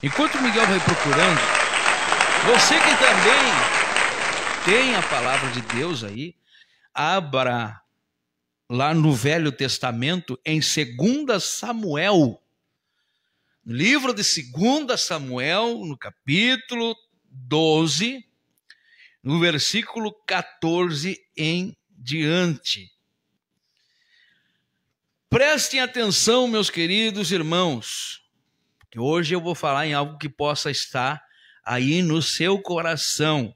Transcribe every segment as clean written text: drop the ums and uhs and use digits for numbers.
Enquanto o Miguel vai procurando, você que também tem a palavra de Deus aí, abra lá no Velho Testamento, em 2 Samuel, livro de 2 Samuel, no capítulo 12, no versículo 14 em diante. Prestem atenção, meus queridos irmãos, que hoje eu vou falar em algo que possa estar aí no seu coração.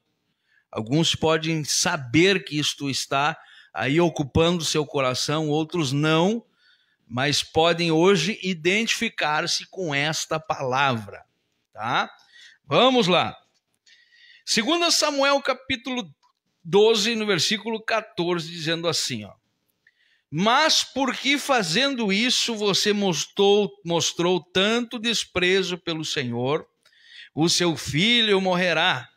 Alguns podem saber que isto está aí ocupando seu coração, outros não, mas podem hoje identificar-se com esta palavra, tá? Vamos lá. 2 Samuel capítulo 12, no versículo 14, dizendo assim, ó: mas por que fazendo isso você mostrou tanto desprezo pelo Senhor? O seu filho morrerá.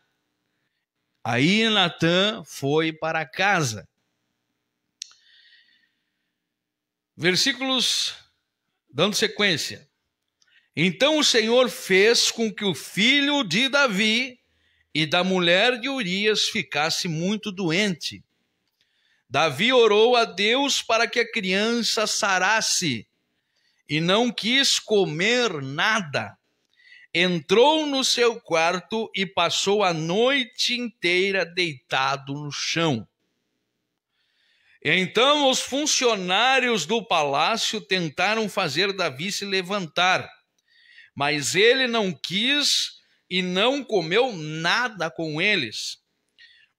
Aí Natã foi para casa. Versículos dando sequência. Então o Senhor fez com que o filho de Davi e da mulher de Urias ficasse muito doente. Davi orou a Deus para que a criança sarasse e não quis comer nada. Entrou no seu quarto e passou a noite inteira deitado no chão. Então os funcionários do palácio tentaram fazer Davi se levantar, mas ele não quis e não comeu nada com eles.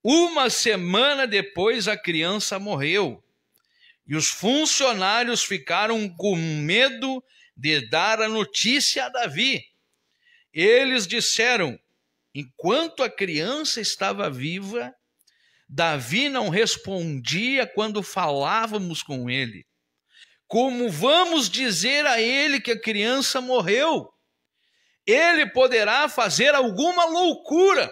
Uma semana depois a criança morreu e os funcionários ficaram com medo de dar a notícia a Davi. Eles disseram: enquanto a criança estava viva, Davi não respondia quando falávamos com ele. Como vamos dizer a ele que a criança morreu? Ele poderá fazer alguma loucura.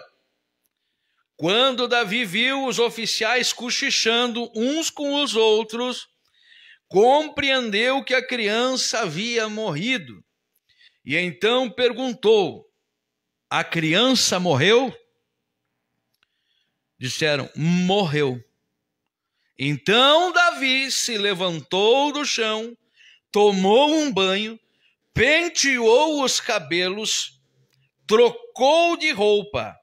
Quando Davi viu os oficiais cochichando uns com os outros, compreendeu que a criança havia morrido. E então perguntou: a criança morreu? Disseram: morreu. Então Davi se levantou do chão, tomou um banho, penteou os cabelos, trocou de roupa.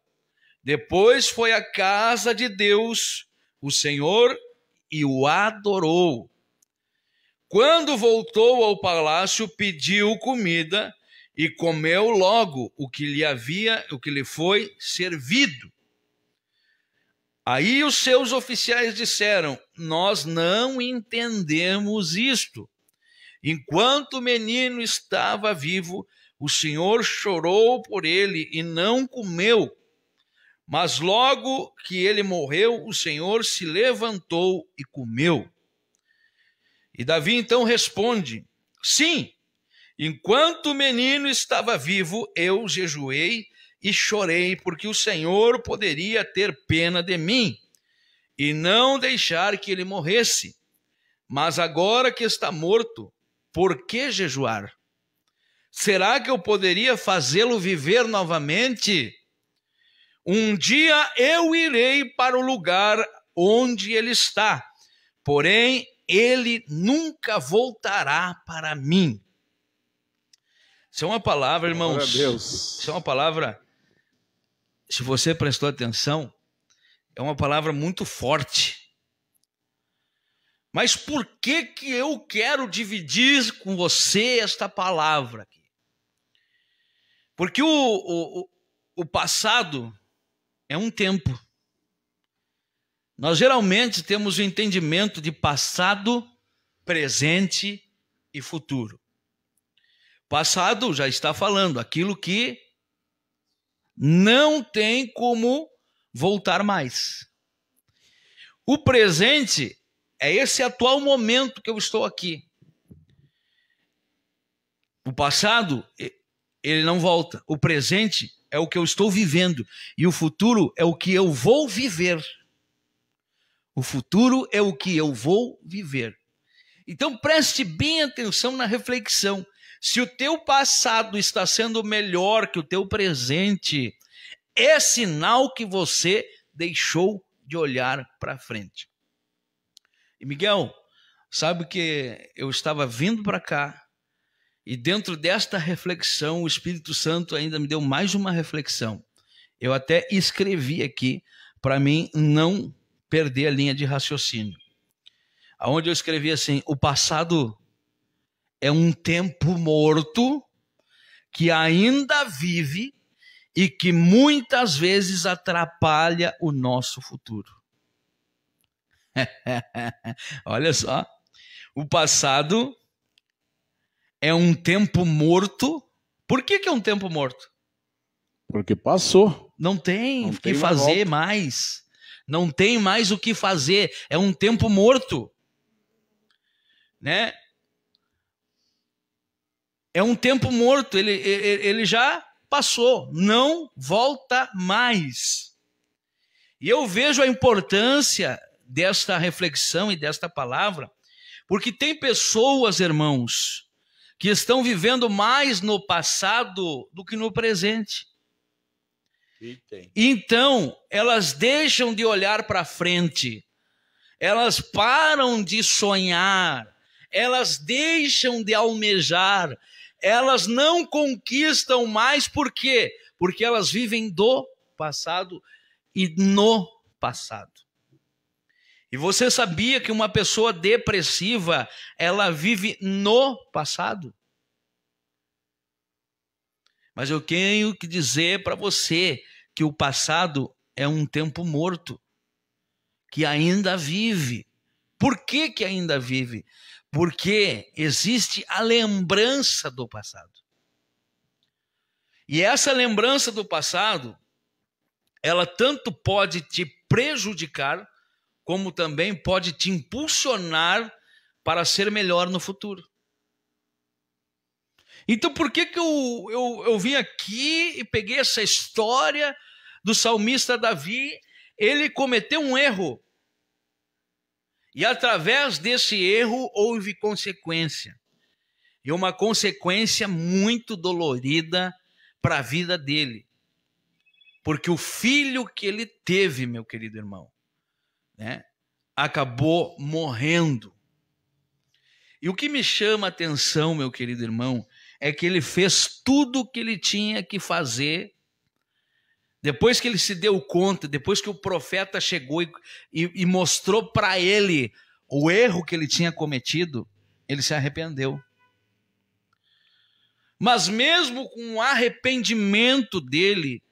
Depois foi à casa de Deus, o Senhor, e o adorou. Quando voltou ao palácio, pediu comida e comeu logo o que lhe foi servido. Aí os seus oficiais disseram: nós não entendemos isto. Enquanto o menino estava vivo, o Senhor chorou por ele e não comeu. Mas logo que ele morreu, o Senhor se levantou e comeu. E Davi então responde: sim, enquanto o menino estava vivo, eu jejuei e chorei, porque o Senhor poderia ter pena de mim e não deixar que ele morresse. Mas agora que está morto, por que jejuar? Será que eu poderia fazê-lo viver novamente? Um dia eu irei para o lugar onde ele está, porém ele nunca voltará para mim. Isso é uma palavra, irmãos. Isso é uma palavra, se você prestou atenção, é uma palavra muito forte. Mas por que eu quero dividir com você esta palavra aqui? Porque o passado é um tempo. Nós geralmente temos o entendimento de passado, presente e futuro. Passado já está falando aquilo que não tem como voltar mais. O presente é esse atual momento que eu estou aqui. O passado, ele não volta. O presente é o que eu estou vivendo. E o futuro é o que eu vou viver. O futuro é o que eu vou viver. Então preste bem atenção na reflexão. Se o teu passado está sendo melhor que o teu presente, é sinal que você deixou de olhar para frente. E Miguel, sabe que eu estava vindo para cá e dentro desta reflexão, o Espírito Santo ainda me deu mais uma reflexão. Eu até escrevi aqui para mim não perder a linha de raciocínio. Aonde eu escrevi assim: o passado é um tempo morto que ainda vive e que muitas vezes atrapalha o nosso futuro. Olha só, o passado é um tempo morto. Por que é um tempo morto? Porque passou. Não tem o que fazer mais. Não tem mais o que fazer. É um tempo morto. Né? É um tempo morto. Ele já passou. Não volta mais. E eu vejo a importância desta reflexão e desta palavra, porque tem pessoas, irmãos, que estão vivendo mais no passado do que no presente. Então, elas deixam de olhar para frente, elas param de sonhar, elas deixam de almejar, elas não conquistam mais. Por quê? Porque elas vivem do passado e no passado. E você sabia que uma pessoa depressiva, ela vive no passado? Mas eu tenho que dizer para você que o passado é um tempo morto, que ainda vive. Por que que ainda vive? Porque existe a lembrança do passado. E essa lembrança do passado, ela tanto pode te prejudicar, como também pode te impulsionar para ser melhor no futuro. Então, por que que eu vim aqui e peguei essa história do salmista Davi? Ele cometeu um erro. E através desse erro houve consequência. E uma consequência muito dolorida para a vida dele. Porque o filho que ele teve, meu querido irmão, né, acabou morrendo. E o que me chama a atenção, meu querido irmão, é que ele fez tudo o que ele tinha que fazer. Depois que ele se deu conta, depois que o profeta chegou e mostrou para ele o erro que ele tinha cometido, ele se arrependeu. Mas mesmo com o arrependimento dele,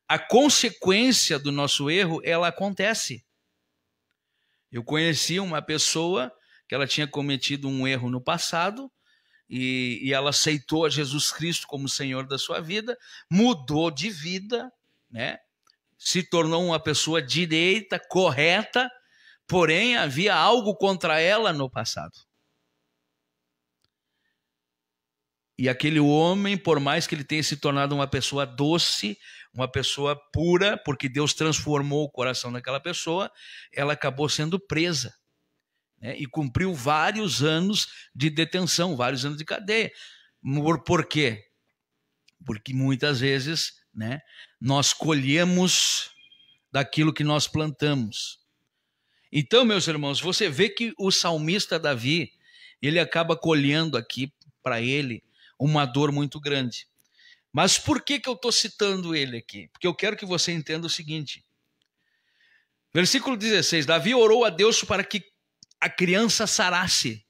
a consequência do nosso erro, ela acontece. Eu conheci uma pessoa que ela tinha cometido um erro no passado e ela aceitou a Jesus Cristo como Senhor da sua vida, mudou de vida, né? Se tornou uma pessoa direita, correta, porém havia algo contra ela no passado. E aquele homem, por mais que ele tenha se tornado uma pessoa doce, uma pessoa pura, porque Deus transformou o coração daquela pessoa, ela acabou sendo presa, né? E cumpriu vários anos de detenção, vários anos de cadeia. Por quê? Porque muitas vezes, né, nós colhemos daquilo que nós plantamos. Então, meus irmãos, você vê que o salmista Davi, ele acaba colhendo aqui para ele uma dor muito grande. Mas por que que eu estou citando ele aqui? Porque eu quero que você entenda o seguinte. Versículo 16, Davi orou a Deus para que a criança sarasse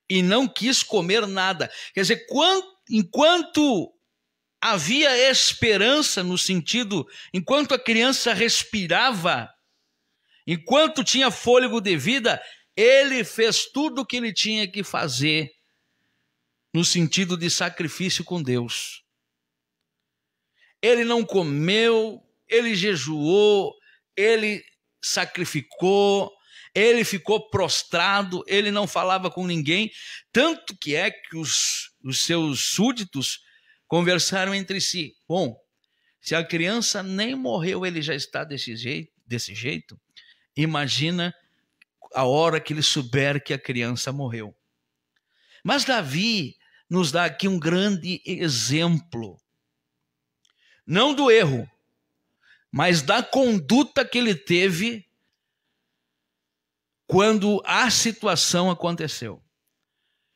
e não quis comer nada. Quer dizer, enquanto havia esperança, no sentido, enquanto a criança respirava, enquanto tinha fôlego de vida, ele fez tudo o que ele tinha que fazer no sentido de sacrifício com Deus. Ele não comeu, ele jejuou, ele sacrificou, ele ficou prostrado, ele não falava com ninguém, tanto que é que os seus súditos conversaram entre si. Bom, se a criança nem morreu, ele já está desse jeito, imagina a hora que ele souber que a criança morreu. Mas Davi nos dá aqui um grande exemplo. Não do erro, mas da conduta que ele teve quando a situação aconteceu.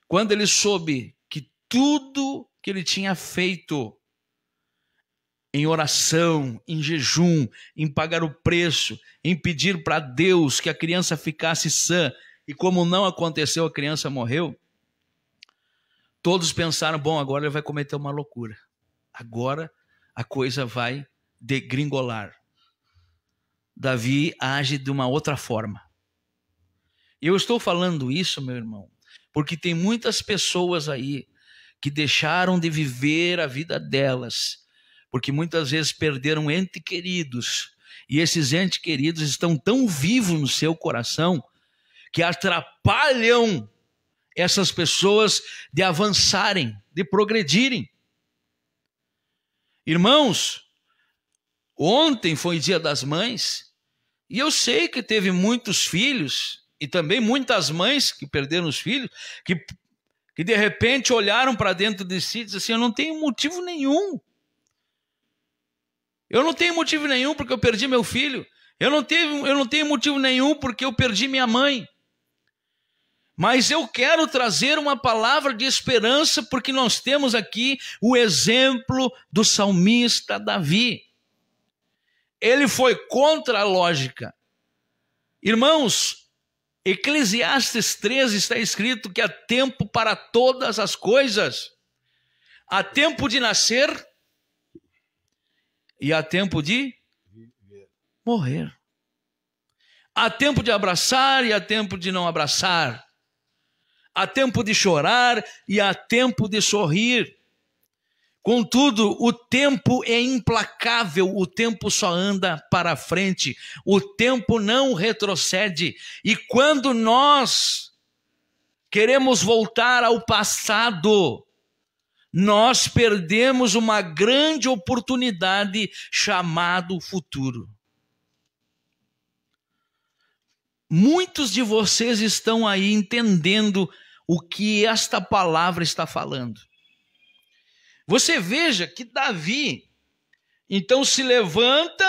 Quando ele soube que tudo que ele tinha feito em oração, em jejum, em pagar o preço, em pedir para Deus que a criança ficasse sã, e como não aconteceu, a criança morreu, todos pensaram, bom, agora ele vai cometer uma loucura. Agora a coisa vai degringolar. Davi age de uma outra forma. E eu estou falando isso, meu irmão, porque tem muitas pessoas aí que deixaram de viver a vida delas, porque muitas vezes perderam entes queridos, e esses entes queridos estão tão vivos no seu coração que atrapalham essas pessoas de avançarem, de progredirem. Irmãos, ontem foi Dia das Mães, e eu sei que teve muitos filhos, e também muitas mães que perderam os filhos, que de repente olharam para dentro de si e disseram assim, eu não tenho motivo nenhum. Eu não tenho motivo nenhum porque eu perdi meu filho. Eu não tenho motivo nenhum porque eu perdi minha mãe. Mas eu quero trazer uma palavra de esperança porque nós temos aqui o exemplo do salmista Davi. Ele foi contra a lógica. Irmãos, Eclesiastes 3 está escrito que há tempo para todas as coisas. Há tempo de nascer e há tempo de morrer. Há tempo de abraçar e há tempo de não abraçar. Há tempo de chorar e há tempo de sorrir. Contudo, o tempo é implacável, o tempo só anda para frente, o tempo não retrocede. E quando nós queremos voltar ao passado, nós perdemos uma grande oportunidade chamada futuro. Muitos de vocês estão aí entendendo o que esta palavra está falando. Você veja que Davi, então se levanta,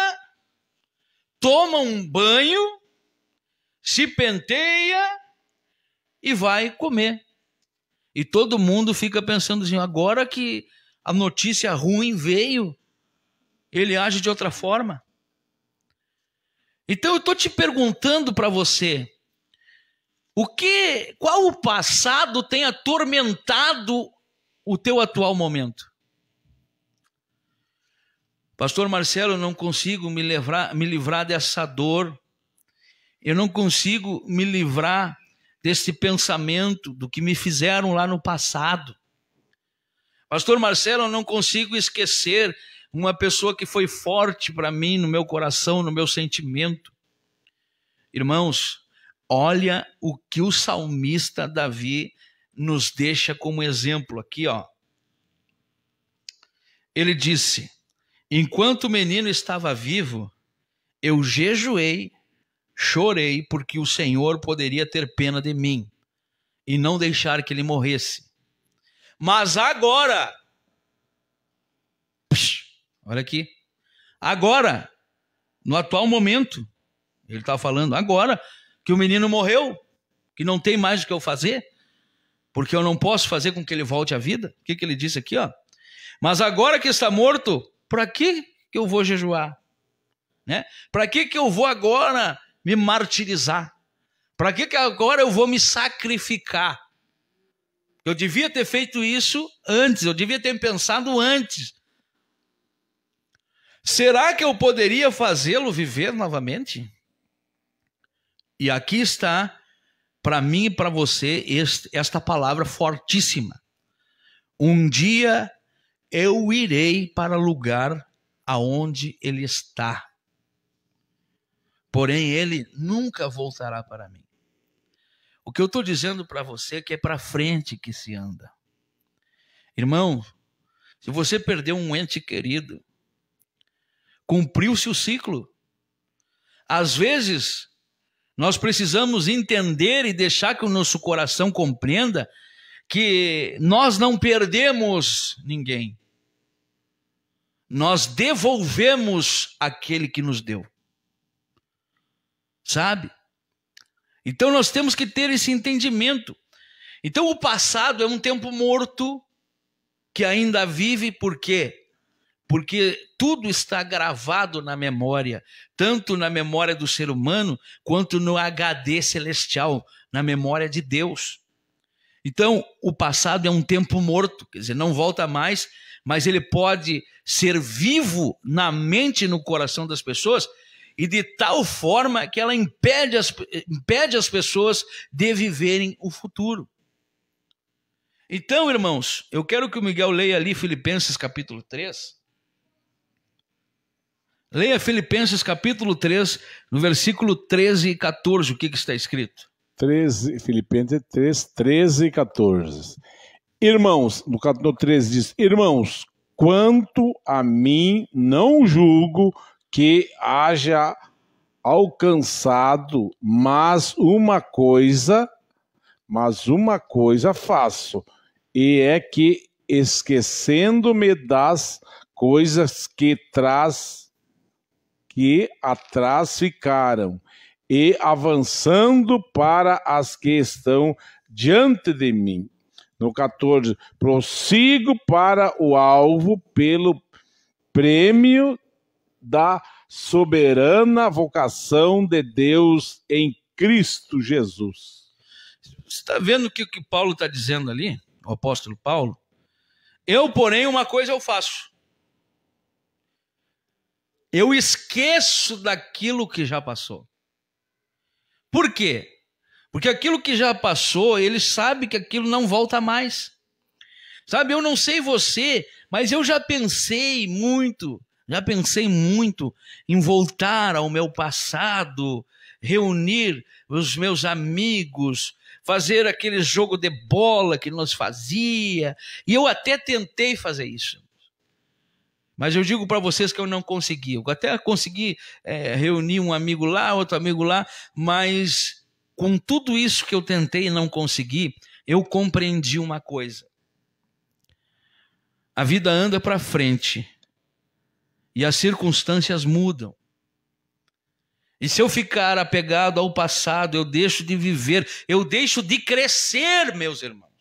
toma um banho, se penteia e vai comer. E todo mundo fica pensando assim, agora que a notícia ruim veio, ele age de outra forma. Então eu estou te perguntando para você, qual o passado tem atormentado o teu atual momento? Pastor Marcelo, eu não consigo me livrar dessa dor, eu não consigo me livrar desse pensamento do que me fizeram lá no passado. Pastor Marcelo, eu não consigo esquecer uma pessoa que foi forte para mim, no meu coração, no meu sentimento. Irmãos, olha o que o salmista Davi nos deixa como exemplo aqui, ó. Ele disse, enquanto o menino estava vivo, eu jejuei, chorei, porque o Senhor poderia ter pena de mim e não deixar que ele morresse. Mas agora, olha aqui, agora, no atual momento, ele está falando agora que o menino morreu, que não tem mais o que eu fazer, porque eu não posso fazer com que ele volte à vida. O que ele disse aqui, ó? Mas agora que está morto, para que eu vou jejuar? Né? Para que eu vou agora me martirizar? Para que agora eu vou me sacrificar? Eu devia ter feito isso antes, eu devia ter pensado antes. Será que eu poderia fazê-lo viver novamente? E aqui está, para mim e para você, esta palavra fortíssima. Um dia eu irei para o lugar aonde ele está. Porém, ele nunca voltará para mim. O que eu estou dizendo para você é que é para frente que se anda. Irmão, se você perdeu um ente querido, cumpriu-se o ciclo. Às vezes, nós precisamos entender e deixar que o nosso coração compreenda que nós não perdemos ninguém. Nós devolvemos aquele que nos deu. Sabe? Então nós temos que ter esse entendimento. Então o passado é um tempo morto que ainda vive, por quê? Porque tudo está gravado na memória, tanto na memória do ser humano, quanto no HD celestial, na memória de Deus. Então, o passado é um tempo morto, quer dizer, não volta mais, mas ele pode ser vivo na mente e no coração das pessoas, e de tal forma que ela impede as pessoas de viverem o futuro. Então, irmãos, eu quero que o Miguel leia ali Filipenses capítulo 3. Leia Filipenses capítulo 3, no versículo 13 e 14, o que está escrito? Filipenses 3, 13 e 14. Irmãos, no capítulo 13 diz: irmãos, quanto a mim, não julgo que haja alcançado, mas uma coisa faço, e é que, esquecendo-me das coisas que atrás ficaram, e avançando para as que estão diante de mim. No 14, prossigo para o alvo pelo prêmio da soberana vocação de Deus em Cristo Jesus. Você está vendo o que Paulo está dizendo ali, o apóstolo Paulo? Eu, porém, uma coisa eu faço. Eu esqueço daquilo que já passou. Por quê? Porque aquilo que já passou, ele sabe que aquilo não volta mais. Sabe, eu não sei você, mas eu já pensei muito em voltar ao meu passado, reunir os meus amigos, fazer aquele jogo de bola que nós fazia, e eu até tentei fazer isso. Mas eu digo para vocês que eu não consegui. Eu até consegui reunir um amigo lá, outro amigo lá, mas com tudo isso que eu tentei e não consegui, eu compreendi uma coisa. A vida anda para frente e as circunstâncias mudam. E se eu ficar apegado ao passado, eu deixo de viver, eu deixo de crescer, meus irmãos.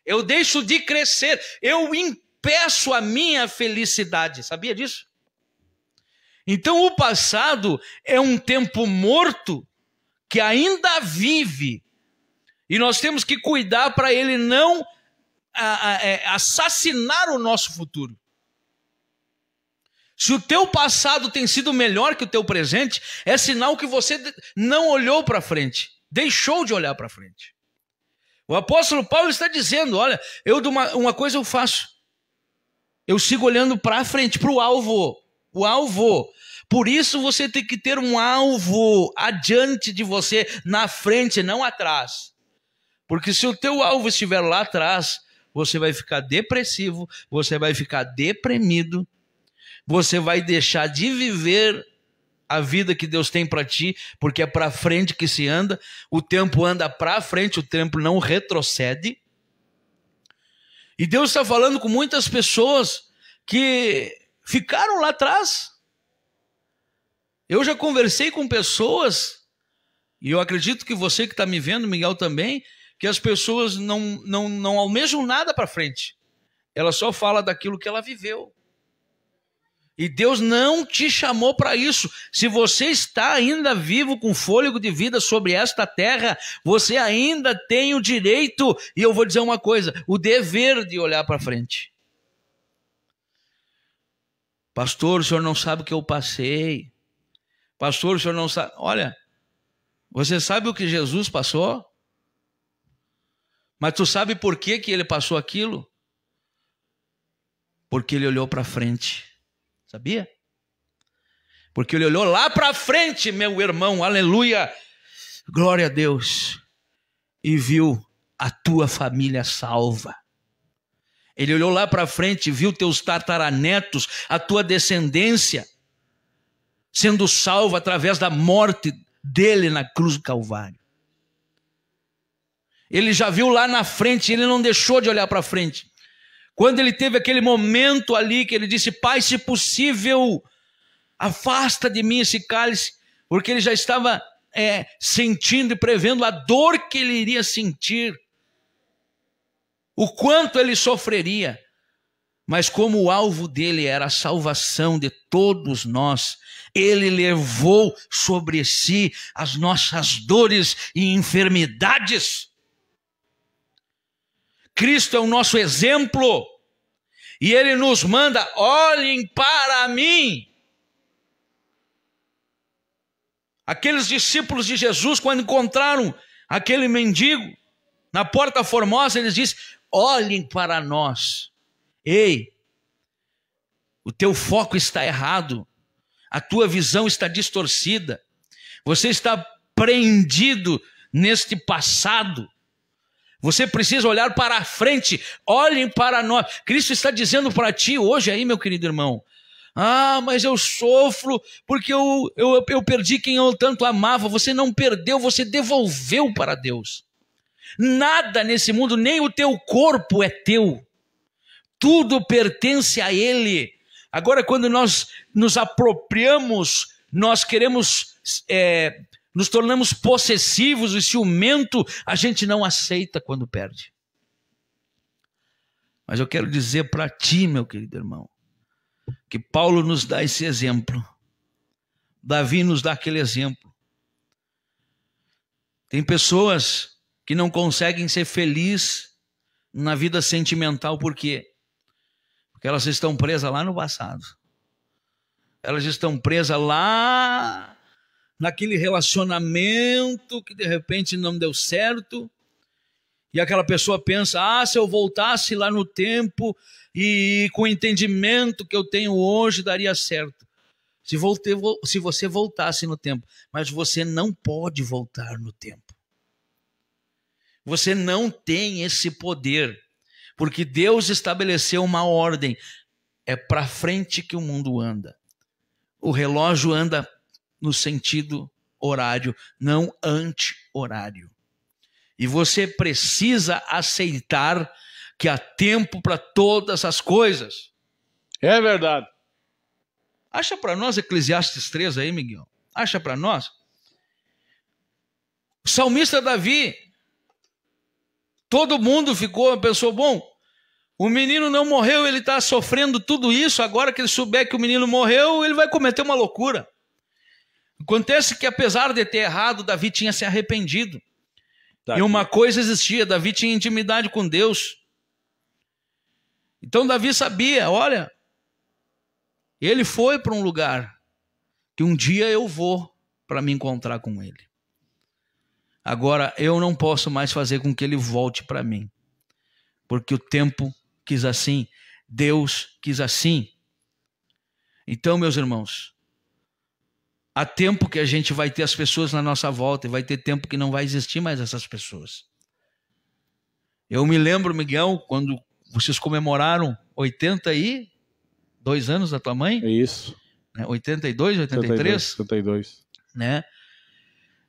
Eu deixo de crescer, eu impeço a minha felicidade, sabia disso? Então o passado é um tempo morto que ainda vive, e nós temos que cuidar para ele não assassinar o nosso futuro. Se o teu passado tem sido melhor que o teu presente, é sinal que você não olhou para frente, deixou de olhar para frente. O apóstolo Paulo está dizendo, olha, uma coisa eu faço, eu sigo olhando para frente, para o alvo. Por isso você tem que ter um alvo adiante de você, na frente, não atrás. Porque se o teu alvo estiver lá atrás, você vai ficar depressivo, você vai ficar deprimido, você vai deixar de viver a vida que Deus tem para ti, porque é para frente que se anda, o tempo anda para frente, o tempo não retrocede. E Deus está falando com muitas pessoas que ficaram lá atrás. Eu já conversei com pessoas, e eu acredito que você que está me vendo, Miguel também, que as pessoas não almejam nada para frente. Ela só fala daquilo que ela viveu. E Deus não te chamou para isso. Se você está ainda vivo com fôlego de vida sobre esta terra, você ainda tem o direito, e eu vou dizer uma coisa, o dever de olhar para frente. Pastor, o senhor não sabe o que eu passei. Pastor, o senhor não sabe. Olha, você sabe o que Jesus passou? Mas tu sabe por que ele passou aquilo? Porque ele olhou para frente. Sabia? Porque ele olhou lá para frente, meu irmão, aleluia, glória a Deus, e viu a tua família salva. Ele olhou lá para frente, viu teus tataranetos, a tua descendência, sendo salva através da morte dele na cruz do Calvário. Ele já viu lá na frente, ele não deixou de olhar para frente. Quando ele teve aquele momento ali que ele disse: Pai, se possível, afasta de mim esse cálice, porque ele já estava sentindo e prevendo a dor que ele iria sentir, o quanto ele sofreria. Mas como o alvo dele era a salvação de todos nós, ele levou sobre si as nossas dores e enfermidades. Cristo é o nosso exemplo, e ele nos manda: olhem para mim. Aqueles discípulos de Jesus, quando encontraram aquele mendigo na Porta Formosa, eles dizem: olhem para nós. Ei, o teu foco está errado, a tua visão está distorcida, você está prendido neste passado. Você precisa olhar para a frente, olhem para nós. Cristo está dizendo para ti hoje aí, meu querido irmão: ah, mas eu sofro porque eu perdi quem eu tanto amava. Você não perdeu, você devolveu para Deus. Nada nesse mundo, nem o teu corpo é teu. Tudo pertence a Ele. Agora, quando nós nos apropriamos, nós queremos, nos tornamos possessivos e ciumento, a gente não aceita quando perde. Mas eu quero dizer para ti, meu querido irmão, que Paulo nos dá esse exemplo. Davi nos dá aquele exemplo. Tem pessoas que não conseguem ser felizes na vida sentimental. Por quê? Porque elas estão presas lá no passado. Elas estão presas lá naquele relacionamento que de repente não deu certo. E aquela pessoa pensa: ah, se eu voltasse lá no tempo e com o entendimento que eu tenho hoje, daria certo. Se você voltasse no tempo, mas você não pode voltar no tempo. Você não tem esse poder, porque Deus estabeleceu uma ordem. É para frente que o mundo anda. O relógio anda no sentido horário, não anti-horário. E você precisa aceitar que há tempo para todas as coisas. É verdade. Acha para nós Eclesiastes 3 aí, Miguel. Acha para nós. O salmista Davi, todo mundo pensou: bom, o menino não morreu, ele está sofrendo tudo isso, agora que ele souber que o menino morreu, ele vai cometer uma loucura. Acontece que, apesar de ter errado, Davi tinha se arrependido. Tá. E uma coisa existia: Davi tinha intimidade com Deus. Então Davi sabia: olha, ele foi para um lugar que um dia eu vou para me encontrar com ele. Agora eu não posso mais fazer com que ele volte para mim, porque o tempo quis assim, Deus quis assim. Então, meus irmãos, há tempo que a gente vai ter as pessoas na nossa volta, e vai ter tempo que não vai existir mais essas pessoas. Eu me lembro, Miguel, quando vocês comemoraram 82 anos da tua mãe? É isso. 82, 83? 82. Né?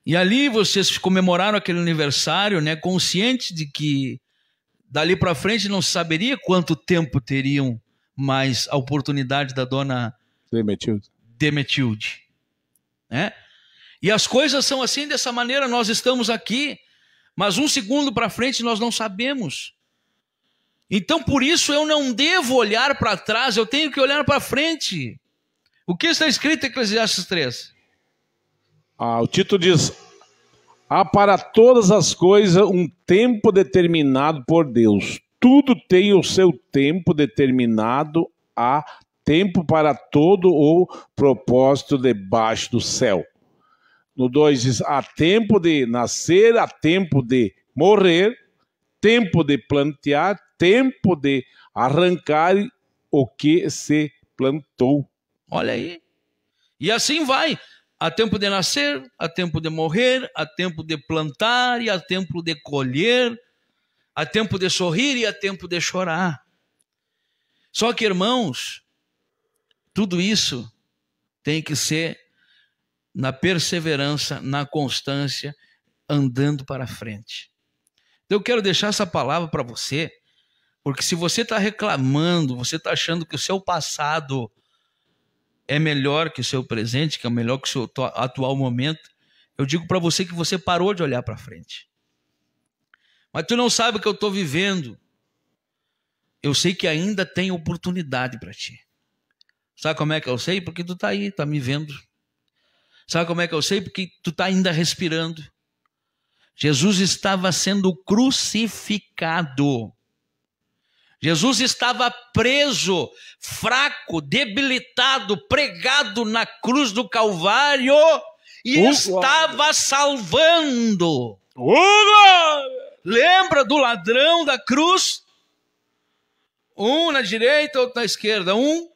E ali vocês comemoraram aquele aniversário, né, conscientes de que dali para frente não se saberia quanto tempo teriam mais a oportunidade da dona Demetilde. Né? E as coisas são assim, dessa maneira. Nós estamos aqui, mas um segundo para frente nós não sabemos. Então, por isso, eu não devo olhar para trás, eu tenho que olhar para frente. O que está escrito em Eclesiastes 3? O título diz: há para todas as coisas um tempo determinado por Deus. Tudo tem o seu tempo determinado. Há tempo para todo o propósito debaixo do céu. No 2 diz: há tempo de nascer, há tempo de morrer, tempo de plantear, tempo de arrancar o que se plantou. Olha aí. E assim vai. Há tempo de nascer, há tempo de morrer, há tempo de plantar e há tempo de colher, há tempo de sorrir e há tempo de chorar. Só que, irmãos, tudo isso tem que ser na perseverança, na constância, andando para frente. Então eu quero deixar essa palavra para você, porque se você está reclamando, você está achando que o seu passado é melhor que o seu presente, que é melhor que o seu atual momento, eu digo para você que você parou de olhar para frente. Mas tu não sabe o que eu estou vivendo. Eu sei que ainda tem oportunidade para ti. Sabe como é que eu sei? Porque tu está aí, está me vendo. Sabe como é que eu sei? Porque tu está ainda respirando. Jesus estava sendo crucificado. Jesus estava preso, fraco, debilitado, pregado na cruz do Calvário e estava salvando. Lembra do ladrão da cruz? Um na direita, outro na esquerda. Um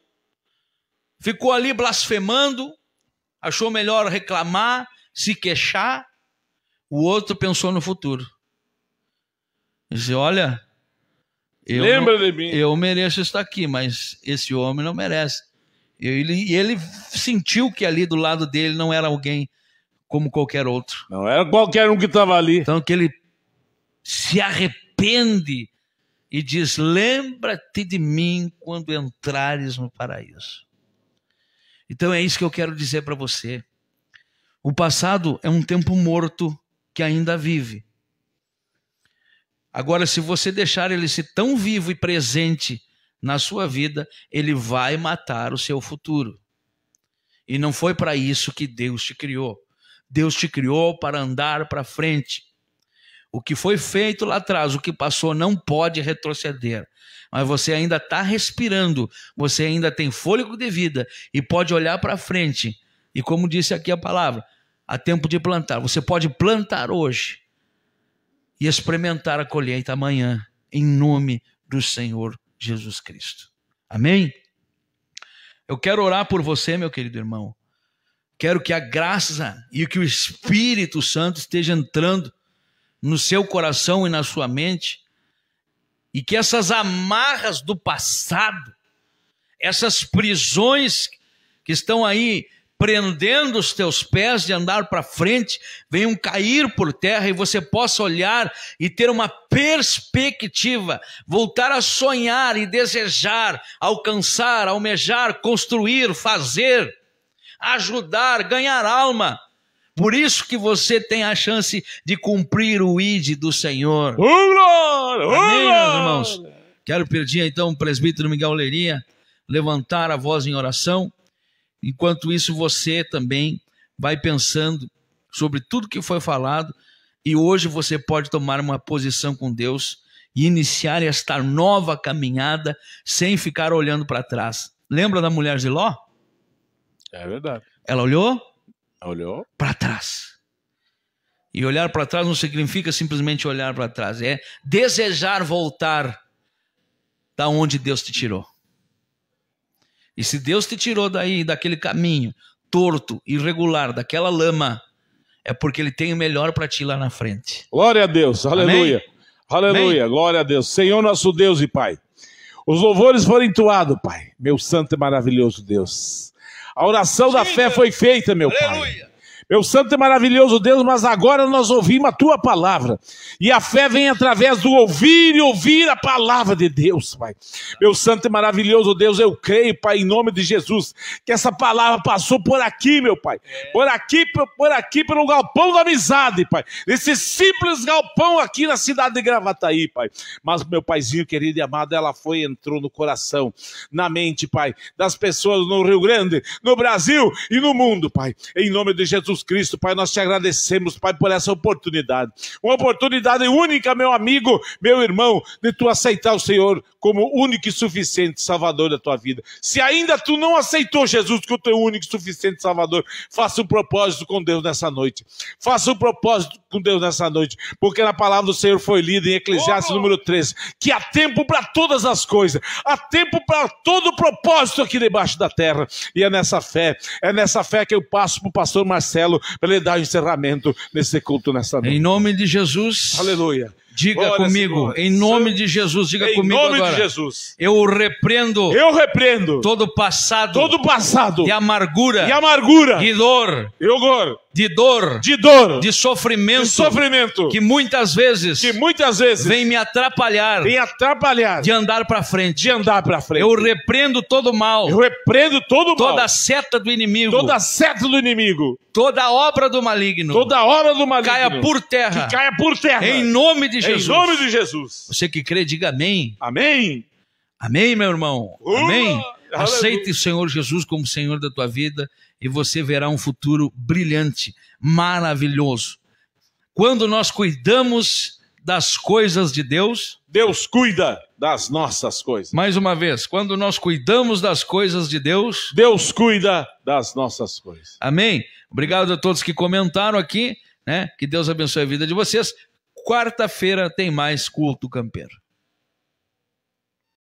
ficou ali blasfemando, achou melhor reclamar, se queixar. O outro pensou no futuro. Disse, olha, lembra de mim. Eu mereço estar aqui, mas esse homem não merece. E ele sentiu que ali do lado dele não era alguém como qualquer outro. Não era qualquer um que estava ali. Então que ele se arrepende e diz, lembra-te de mim quando entrares no paraíso. Então é isso que eu quero dizer para você. O passado é um tempo morto que ainda vive. Agora, se você deixar ele ser tão vivo e presente na sua vida, ele vai matar o seu futuro. E não foi para isso que Deus te criou. Deus te criou para andar para frente. O que foi feito lá atrás, o que passou, não pode retroceder. Mas você ainda está respirando, você ainda tem fôlego de vida e pode olhar para frente. E como disse aqui a palavra, há tempo de plantar. Você pode plantar hoje e experimentar a colheita amanhã, em nome do Senhor Jesus Cristo. Amém? Eu quero orar por você, meu querido irmão. Quero que a graça e que o Espírito Santo esteja entrando no seu coração e na sua mente, e que essas amarras do passado, essas prisões que estão aí prendendo os teus pés de andar para frente, venham cair por terra e você possa olhar e ter uma perspectiva, voltar a sonhar e desejar, alcançar, almejar, construir, fazer, ajudar, ganhar alma. Por isso que você tem a chance de cumprir o ID do Senhor. Amém, meus irmãos? Quero pedir então o presbítero Miguel Leirinha levantar a voz em oração. Enquanto isso, você também vai pensando sobre tudo que foi falado, e hoje você pode tomar uma posição com Deus e iniciar esta nova caminhada sem ficar olhando para trás. Lembra da mulher de Ló? É verdade. Ela olhou para trás. E olhar para trás não significa simplesmente olhar para trás, é desejar voltar da onde Deus te tirou. E se Deus te tirou daquele caminho torto, irregular, daquela lama, é porque Ele tem o melhor para ti lá na frente. Glória a Deus, aleluia. Amém? Aleluia, amém. Glória a Deus. Senhor nosso Deus e Pai, os louvores foram entoados, Pai, meu santo e maravilhoso Deus. A oração da fé foi feita, meu Pai. Meu santo e maravilhoso Deus, mas agora nós ouvimos a Tua palavra. E a fé vem através do ouvir e ouvir a palavra de Deus, Pai. Meu santo e maravilhoso Deus, eu creio, Pai, em nome de Jesus, que essa palavra passou por aqui, meu Pai. Por aqui, pelo galpão da amizade, Pai. Esse simples galpão aqui na cidade de Gravataí, Pai. Mas, meu Paizinho querido e amado, ela entrou no coração, na mente, Pai, das pessoas no Rio Grande, no Brasil e no mundo, Pai. Em nome de Jesus Cristo, Pai, nós te agradecemos, Pai, por essa oportunidade. Uma oportunidade única, meu amigo, meu irmão, de tu aceitar o Senhor como único e suficiente Salvador da tua vida. Se ainda tu não aceitou Jesus como teu único e suficiente Salvador, faça um propósito com Deus nessa noite. Faça um propósito com Deus nessa noite, porque na palavra do Senhor foi lida em Eclesiastes número 13, que há tempo para todas as coisas, há tempo para todo propósito aqui debaixo da terra. E é nessa fé que eu passo para o pastor Marcelo para ele dar o encerramento nesse culto nessa noite. Em nome de Jesus. Aleluia. Diga glória comigo, em nome de Jesus, diga comigo agora. Em nome de Jesus. Eu repreendo todo passado de amargura e dor de dor, de sofrimento, que muitas vezes vem me atrapalhar, de andar para frente. Eu repreendo todo o mal, toda a seta do inimigo, toda obra do maligno, caia por terra, em nome de Jesus. Você que crê, diga amém. Amém. Amém, meu irmão. Amém. Aceite o Senhor Jesus como Senhor da tua vida e você verá um futuro brilhante, maravilhoso. Quando nós cuidamos das coisas de Deus, Deus cuida das nossas coisas. Mais uma vez, quando nós cuidamos das coisas de Deus, Deus cuida das nossas coisas. Amém. Obrigado a todos que comentaram aqui, né? Que Deus abençoe a vida de vocês. Quarta-feira tem mais Culto Campeiro.